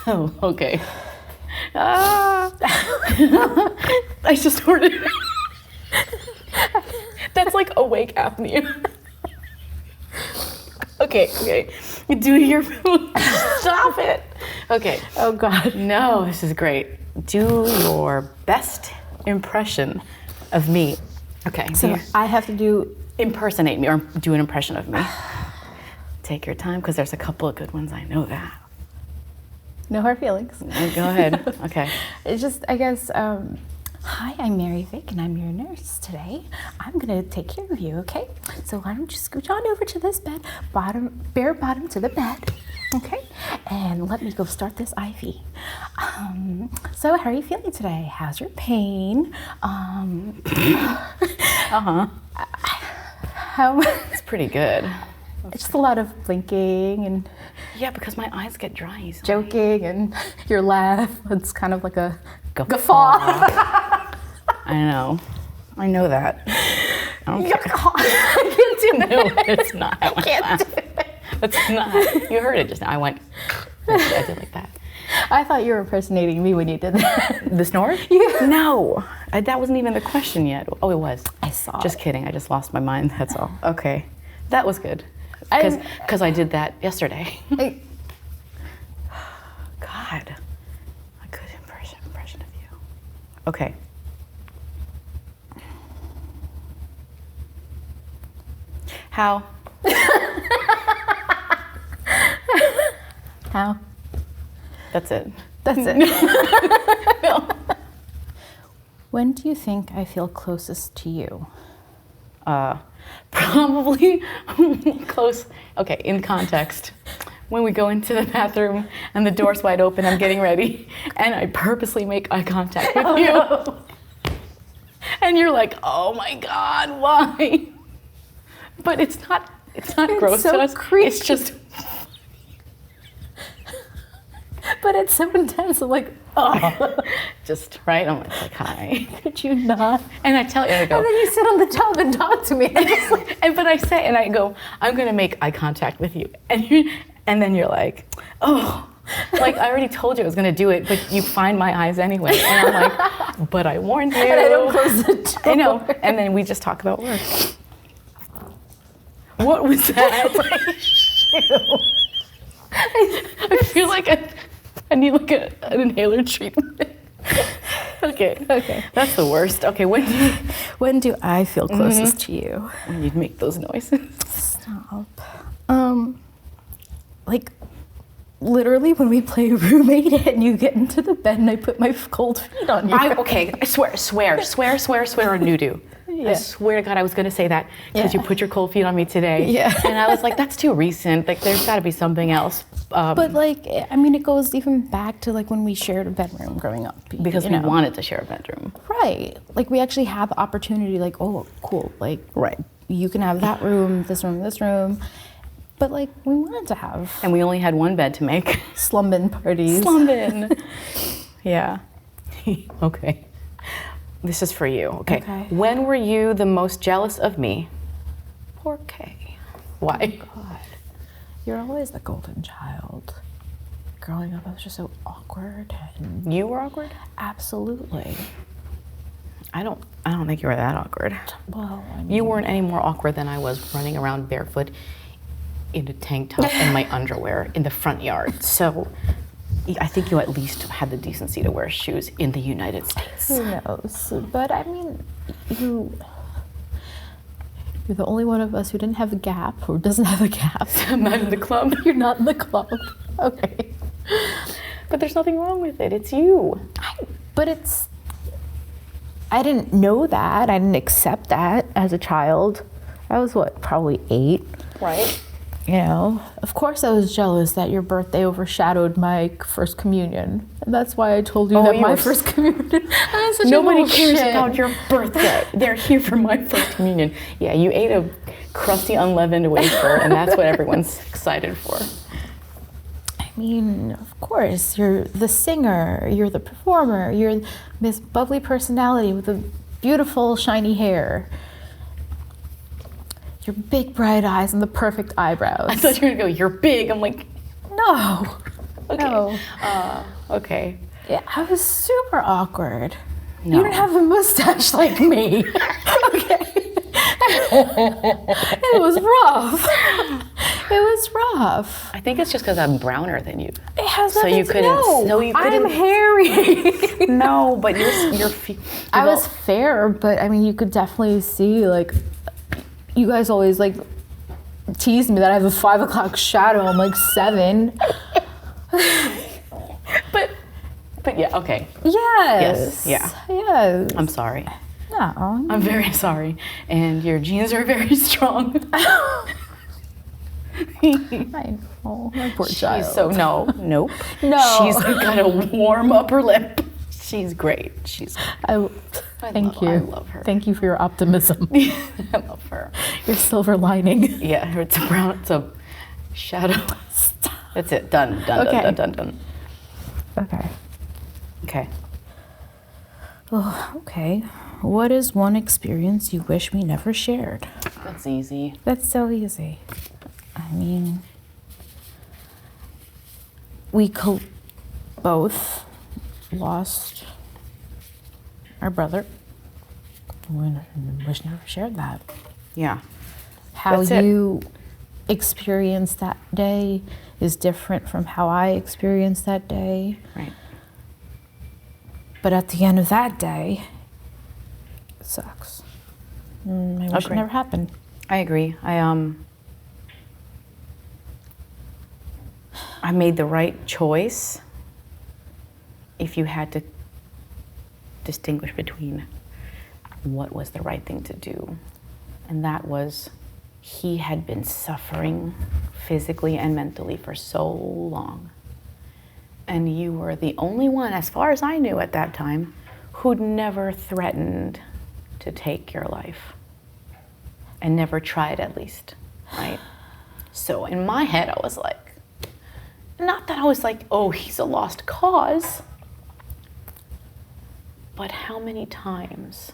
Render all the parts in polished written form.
Oh, okay. I just ordered. That's like awake apnea. Okay. Do your stop it. Okay. Oh God. No, this is great. Do your best impression of me. Okay. So I have to do impersonate me or do an impression of me. Take your time because there's a couple of good ones. I know that. no hard feelings. Go ahead. Okay. It's just, I guess, hi, I'm Marivic and I'm your nurse today. I'm gonna take care of you, okay? So why don't you scooch on over to this bed, bare bottom to the bed, okay? And let me go start this IV. So how are you feeling today? How's your pain? How? It's pretty good. It's just a lot of blinking and Yeah, because my eyes get dry easily. joking and your laugh. It's kind of like a guffaw. I know that. I don't care. I can't do that. No, it's not. I can't do it. It's not. You heard it just now. I went. I did like that. I thought you were impersonating me when you did that. The snore? Yeah. No, that wasn't even the question yet. Oh, it was. I saw Just it. kidding. I just lost my mind. That's all. Okay, that was good. I'm- Because I did that yesterday. Like, God, a good impression of you. Okay. How? how? That's it. That's it. No. When do you think I feel closest to you? Probably close. Okay, in context. When we go into the bathroom and the door's wide open, I'm getting ready, and I purposely make eye contact with you. No. And you're like, oh my God, why? But it's not gross so to us. creepy. It's just, But it's so intense. I'm like, oh, just right. I'm like, hi. could you not? And I tell you, I go, And then you sit on the tub and talk to me. I'm just like, but I say, and I go, I'm gonna make eye contact with you, and then you're like, oh, like I already told you I was gonna do it, but you find my eyes anyway, and I'm like, but I warned you. and I don't close the door. I know, and then we just talk about work. What was that? I feel like I need like an inhaler treatment. Okay, that's the worst. Okay, When do I feel closest to you? when you make those noises. Stop. Like, literally when we play roommate and you get into the bed and I put my cold feet on you. I swear on Nudu. I Yeah. swear to God I was gonna say that because Yeah. you put your cold feet on me today. Yeah. And I was like, that's too recent. Like, there's gotta be something else. But like, I mean, it goes even back to like when we shared a bedroom growing up. Because you we know. wanted to share a bedroom. Right. Like we actually had the opportunity, like, oh, cool. Like, Right. you can have that room, this room, this room. But like, we wanted to have And we only had one bed to make. slumbin parties. Slumbin. Yeah. Okay. This is for you. Okay. Okay. When were you the most jealous of me? Poor Kay. Why? God, you're always the golden child. Growing up, I was just so awkward and You were awkward? absolutely. I don't think you were that awkward. Well, I mean, You weren't any more awkward than I was running around barefoot in a tank top and my underwear in the front yard. So I think you at least had the decency to wear shoes in the United States. who knows? But I mean, you're the only one of us who didn't have a gap or doesn't have a gap. I'm not in the club. You're not in the club. Okay. But there's nothing wrong with it. It's you. But it's, I didn't know that. I didn't accept that as a child. I was what, probably 8. Right? You know, of course I was jealous that your birthday overshadowed my first communion. And that's why I told you that you my were first communion. I was such a Nobody little cares shit. about your birthday. They're here for my first communion. Yeah, you ate a crusty unleavened wafer, and that's what everyone's excited for. I mean, of course, you're the singer, you're the performer, you're this bubbly personality with the beautiful shiny hair. Your big bright eyes and the perfect eyebrows. I thought you were gonna go, you're big. I'm like, No. Okay. No. Okay. Yeah, I was super awkward. No. You don't have a mustache like me. Okay. It was rough. It was rough. I think it's just because I'm browner than you. It has So nothing you to couldn't. know. So you couldn't. I'm hairy. No, but I was fair, but I mean, you could definitely see, like, you guys always, like, tease me that I have a 5 o'clock shadow. I'm like 7. But yeah, okay. Yes. Yeah. Yes. I'm sorry. No. I'm very sorry. And your genes are very strong. I know. My poor child. She's so, nope. No. She's got a warm upper lip. She's great. Thank you. I love her. Thank you for your optimism. I love her. Your silver lining. Yeah, it's a shadow. That's it. Done. Okay. Done. Okay. Okay. Oh, okay. What is one experience you wish we never shared? That's easy. That's so easy. I mean, we both lost our brother. We wish never shared that. Yeah. How That's it. you experienced that day is different from how I experienced that day. Right. But at the end of that day, it sucks. I wish it Agree. never happened. I agree. I made the right choice. If you had to distinguish between what was the right thing to do, and that was, he had been suffering physically and mentally for so long. And you were the only one, as far as I knew at that time, who'd never threatened to take your life. And never tried, at least, right? So in my head, I was like, not that I was like, oh, he's a lost cause, but how many times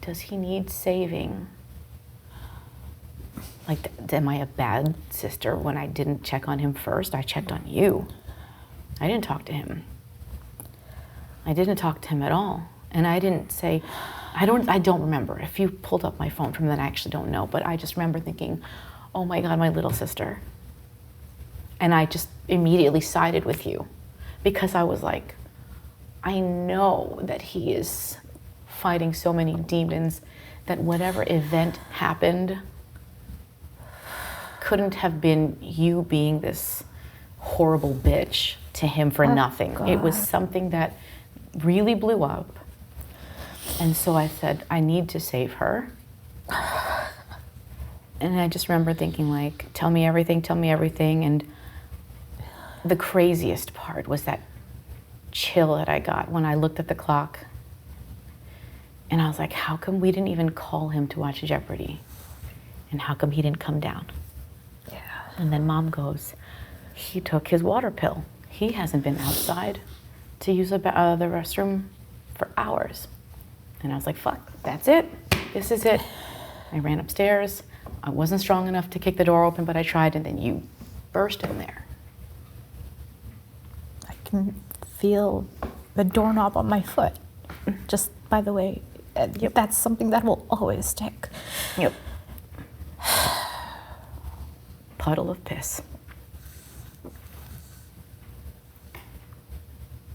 does he need saving? Like, am I a bad sister when I didn't check on him first? I checked on you. I didn't talk to him. I didn't talk to him at all. And I didn't say, I don't remember. If you pulled up my phone from then, I actually don't know. But I just remember thinking, oh my God, my little sister. And I just immediately sided with you because I was like, I know that he is fighting so many demons that whatever event happened couldn't have been you being this horrible bitch to him for nothing. God. It was something that really blew up. And so I said, I need to save her. And I just remember thinking, like, tell me everything. And the craziest part was that chill that I got when I looked at the clock. And I was like, how come we didn't even call him to watch Jeopardy? And how come he didn't come down? Yeah. And then Mom goes, he took his water pill. He hasn't been outside to use the restroom for hours. And I was like, fuck, that's it. This is it. I ran upstairs. I wasn't strong enough to kick the door open, but I tried, and then you burst in there. I can feel the doorknob on my foot. Just by the way, that's something that will always stick. Yep. Puddle of piss.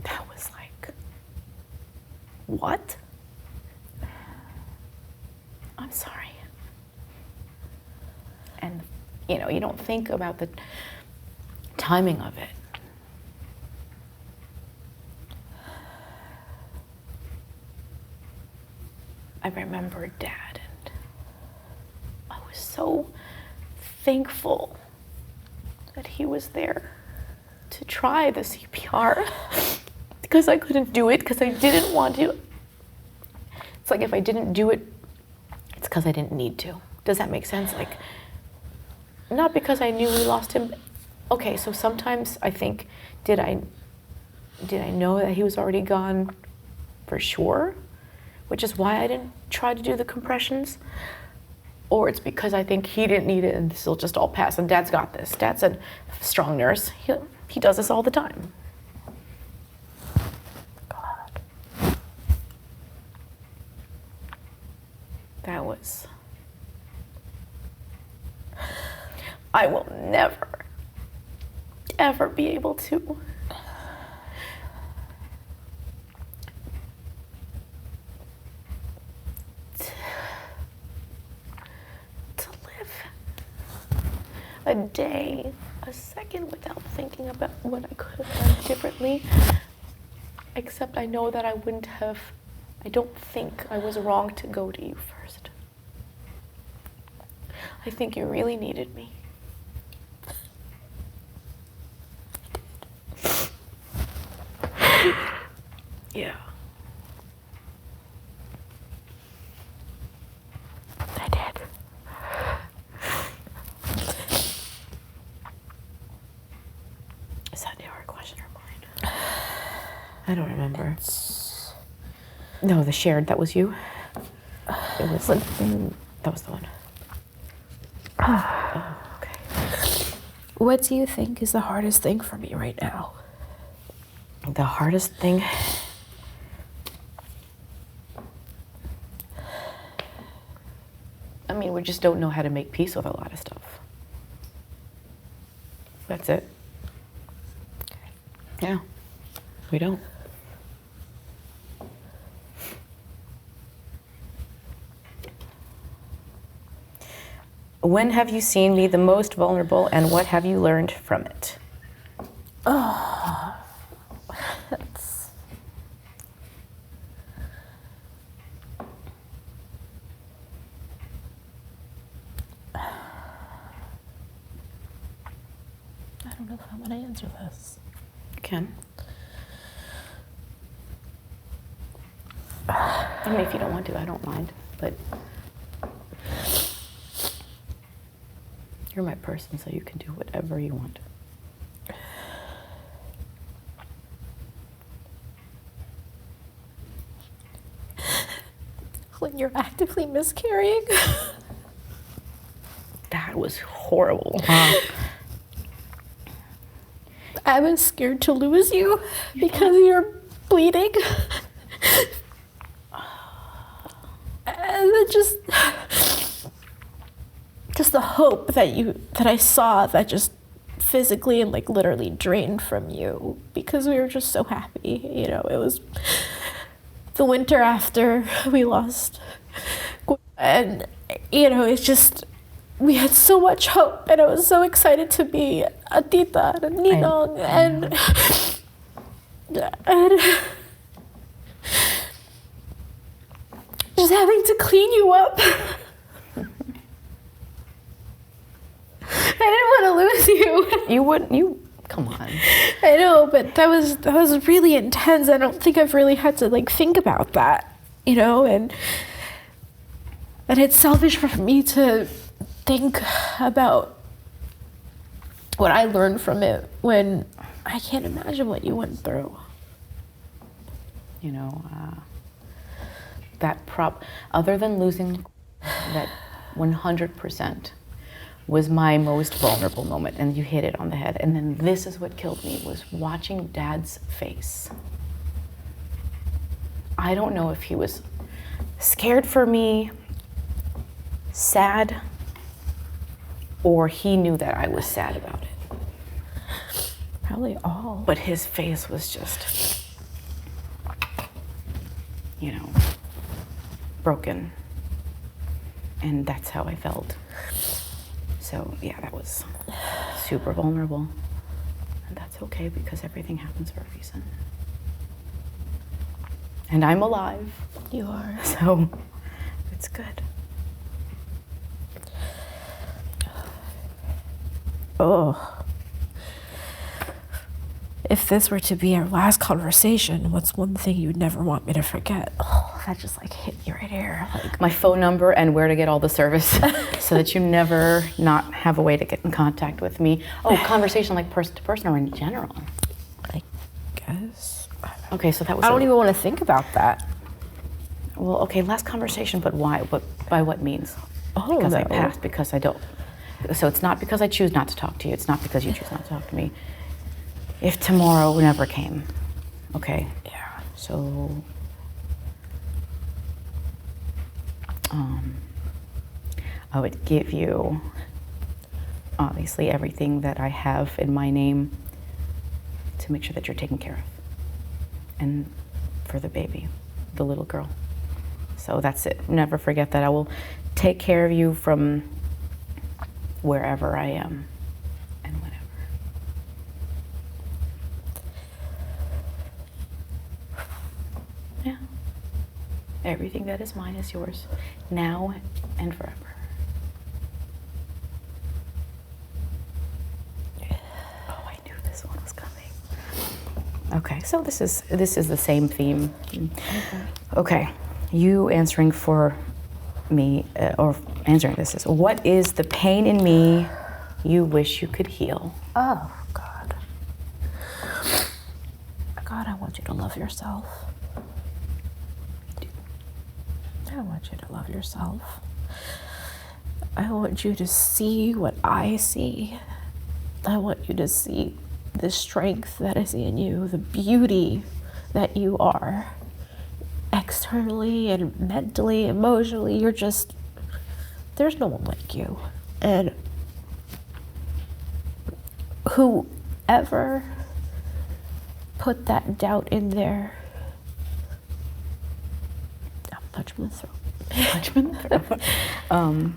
That was like, what? I'm sorry. And, you don't think about the timing of it. I remember Dad, and I was so thankful that he was there to try the CPR because I couldn't do it because I didn't want to. It's like if I didn't do it, it's because I didn't need to. Does that make sense? Like, not because I knew we lost him. Okay, so sometimes I think, did I know that he was already gone for sure? Which is why I didn't try to do the compressions? or it's because I think he didn't need it and this will just all pass and Dad's got this. Dad's a strong nurse. He does this all the time. God. That was... I will never, ever be able to a day, a second without thinking about what I could have done differently, except I know that I wouldn't have, I don't think I was wrong to go to you first. I think you really needed me. Yeah. I did. Is that the hard question or mine? I don't remember. No, the shared, that was you? It was the thing. That was the one. Oh, okay. What do you think is the hardest thing for me right now? The hardest thing? I mean, we just don't know how to make peace with a lot of stuff. That's it. Yeah, we don't. When have you seen me the most vulnerable and what have you learned from it? Oh, that's... I don't know if I want to answer this. You can. I mean, if you don't want to, I don't mind, but you're my person, so you can do whatever you want. When you're actively miscarrying. That was horrible. I was scared to lose you because you're bleeding. And then just the hope that I saw that just physically and like literally drained from you because we were just so happy. You know, it was the winter after we lost. And, you know, it's just, we had so much hope and I was so excited to be a tita and a ninong and just having to clean you up. I didn't want to lose you. You wouldn't, come on. I know, but that was really intense. I don't think I've really had to like think about that, you know, and it's selfish for me to think about what I learned from it when I can't imagine what you went through. You know, other than losing, that 100% was my most vulnerable moment, and you hit it on the head. And then this is what killed me, was watching Dad's face. I don't know if he was scared for me, sad, or he knew that I was sad about it. Probably all. But his face was just, you know, broken. And that's how I felt. So yeah, that was super vulnerable. And that's okay because everything happens for a reason. And I'm alive. You are. So it's good. Oh. If this were to be our last conversation, what's one thing you'd never want me to forget? Oh, that just like hit you right here. Like my phone number and where to get all the service so that you never not have a way to get in contact with me. Oh, conversation like person to person or in general? I guess. Okay, so that was... I don't even want to think about that. Well, okay, last conversation, but why? But by what means? Oh, Oh, because I no. passed, because I don't. So it's not because I choose not to talk to you. It's not because you choose not to talk to me. If tomorrow never came, okay? Yeah. So, I would give you, obviously, everything that I have in my name to make sure that you're taken care of. And for the baby, the little girl. So that's it. Never forget that I will take care of you from wherever I am and whenever. Yeah. Everything that is mine is yours, now and forever. Oh, I knew this one was coming. Okay, so this is the same theme. Okay, you answering for me, or answering this is, what is the pain in me you wish you could heal? Oh, God. God, I want you to love yourself. I want you to love yourself. I want you to see what I see. I want you to see the strength that is in you, the beauty that you are. Externally and mentally, emotionally, you're just, there's no one like you. And whoever put that doubt in there, I'll punch him in the throat. Punch him in the throat.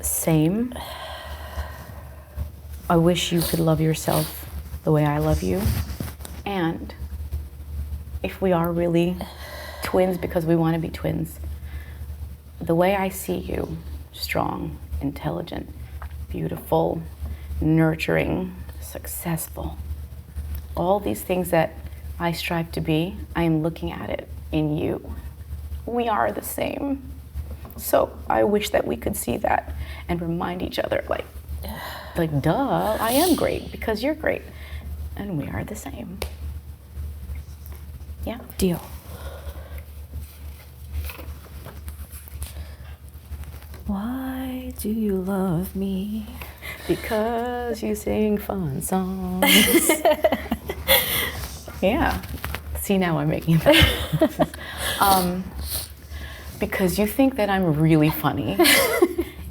Same. I wish you could love yourself the way I love you. And if we are really twins because we want to be twins, the way I see you, strong, intelligent, beautiful, nurturing, successful, all these things that I strive to be, I am looking at it in you. We are the same. So I wish that we could see that and remind each other, like, duh, I am great because you're great. And we are the same. Yeah? Deal. Why do you love me? Because you sing fun songs. Yeah. See, now I'm making that. Because you think that I'm really funny.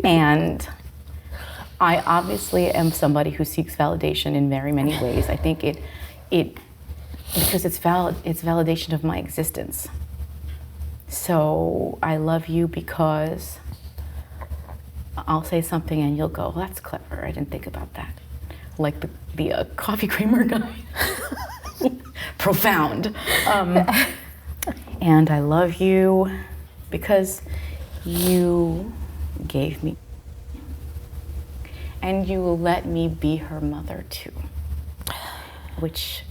And I obviously am somebody who seeks validation in very many ways. I think it because it's validation of my existence. So I love you because I'll say something and you'll go, well, that's clever, I didn't think about that. Like the coffee creamer guy. Profound. And I love you because you gave me, and you will let me be her mother too, which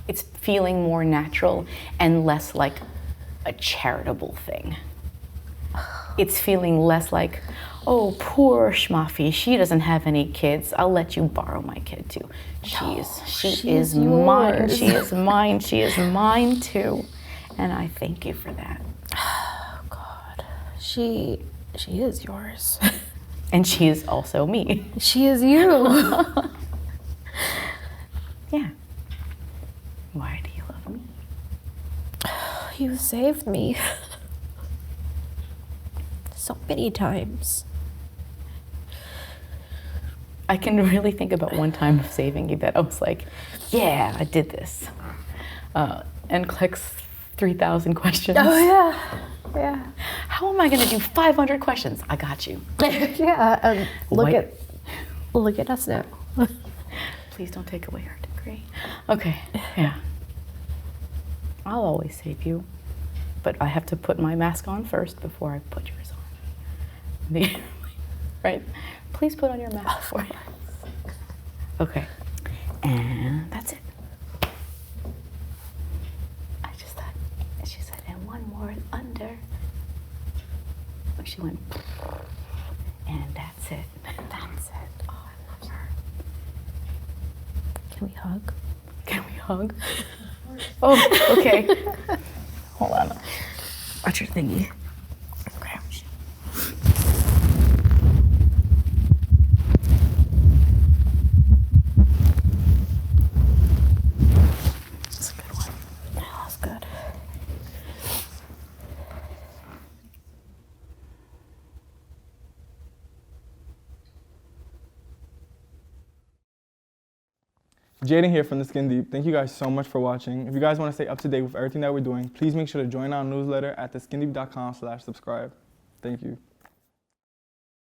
it's feeling more natural and less like a charitable thing. It's feeling less like, oh, poor Schmaffy, she doesn't have any kids. I'll let you borrow my kid too. She is mine. She is mine. She is mine too. And I thank you for that. Oh, God. She is yours. And she is also me. She is you. Yeah. Why do you love me? You saved me. So many times. I can really think about one time of saving you that I was like, yeah, I did this. And clicks 3,000 questions. Oh, yeah. Yeah. How am I going to do 500 questions? I got you. Yeah. Look at us now. Please don't take away our degree. Okay. Yeah. I'll always save you, but I have to put my mask on first before I put yours on. Right? Please put on your mask for us. Okay. And that's it. I just thought, she said, and one more under. She went, and that's it. That's it. Oh, I love her. Can we hug? Can we hug? Oh, okay. Hold on. Watch your thingy. Okay. Jaydin here from The Skin Deep. Thank you guys so much for watching. If you guys want to stay up to date with everything that we're doing, please make sure to join our newsletter at theskindeep.com/subscribe. Thank you.